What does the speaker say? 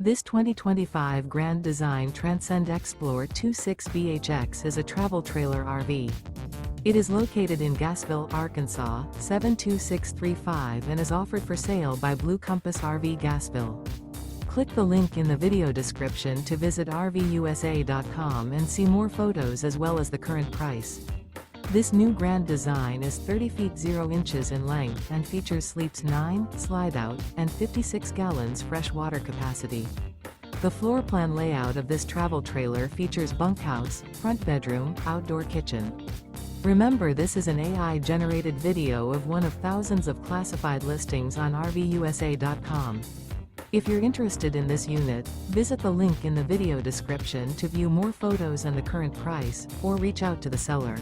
This 2025 Grand Design Transcend Xplor 26BHX is a travel trailer RV. It is located in Gassville, Arkansas, 72635 and is offered for sale by Blue Compass RV Gassville. Click the link in the video description to visit RVUSA.com and see more photos as well as the current price. This new Grand Design is 30 feet 0 inches in length and features sleeps 9, Slideout, and 56 gallons fresh water capacity. The floor plan layout of this travel trailer features bunkhouse, front bedroom, outdoor kitchen. Remember, this is an AI-generated video of one of thousands of classified listings on RVUSA.com. If you're interested in this unit, visit the link in the video description to view more photos and the current price, or reach out to the seller.